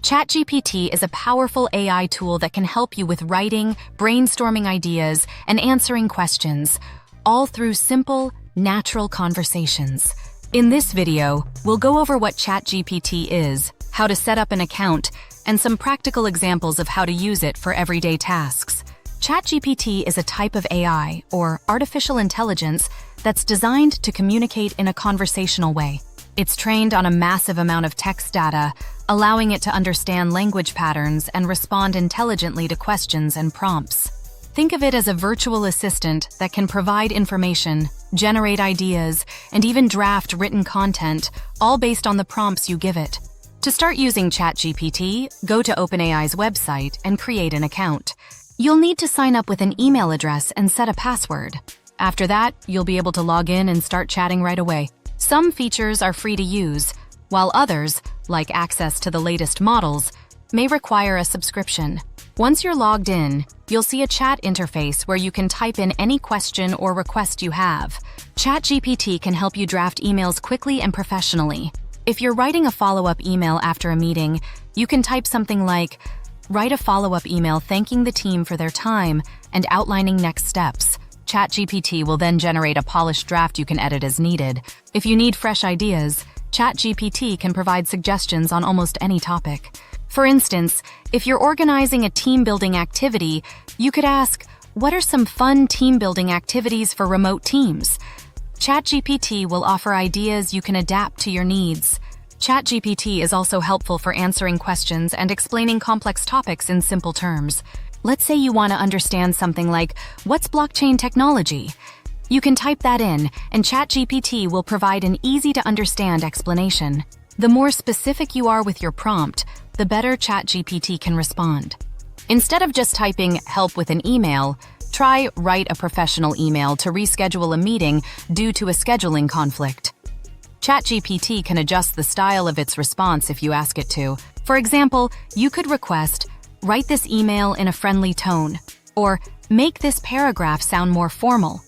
ChatGPT is a powerful AI tool that can help you with writing, brainstorming ideas, and answering questions, all through simple, natural conversations. In this video, we'll go over what ChatGPT is, how to set up an account, and some practical examples of how to use it for everyday tasks. ChatGPT is a type of AI, or artificial intelligence, that's designed to communicate in a conversational way. It's trained on a massive amount of text data, allowing it to understand language patterns and respond intelligently to questions and prompts. Think of it as a virtual assistant that can provide information, generate ideas, and even draft written content, all based on the prompts you give it. To start using ChatGPT, go to OpenAI's website and create an account. You'll need to sign up with an email address and set a password. After that, you'll be able to log in and start chatting right away. Some features are free to use, while others, like access to the latest models, may require a subscription. Once you're logged in, you'll see a chat interface where you can type in any question or request you have. ChatGPT can help you draft emails quickly and professionally. If you're writing a follow-up email after a meeting, you can type something like, "Write a follow-up email thanking the team for their time and outlining next steps." ChatGPT will then generate a polished draft you can edit as needed. If you need fresh ideas, ChatGPT can provide suggestions on almost any topic. For instance, if you're organizing a team-building activity, you could ask, "What are some fun team-building activities for remote teams?" ChatGPT will offer ideas you can adapt to your needs. ChatGPT is also helpful for answering questions and explaining complex topics in simple terms. Let's say you want to understand something like, "What's blockchain technology?" You can type that in, and ChatGPT will provide an easy-to-understand explanation. The more specific you are with your prompt, the better ChatGPT can respond. Instead of just typing "help with an email," try "write a professional email to reschedule a meeting due to a scheduling conflict." ChatGPT can adjust the style of its response if you ask it to. For example, you could request, "Write this email in a friendly tone," or "Make this paragraph sound more formal."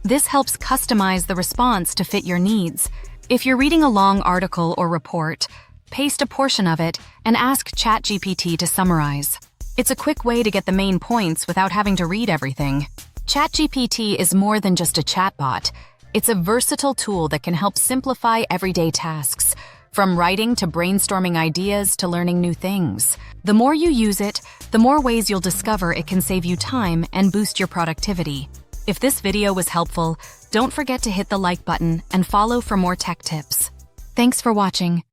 This helps customize the response to fit your needs. If you're reading a long article or report, paste a portion of it and ask ChatGPT to summarize. It's a quick way to get the main points without having to read everything. ChatGPT is more than just a chatbot. It's a versatile tool that can help simplify everyday tasks, from writing to brainstorming ideas to learning new things. The more you use it, the more ways you'll discover it can save you time and boost your productivity. If this video was helpful, don't forget to hit the like button and follow for more tech tips. Thanks for watching.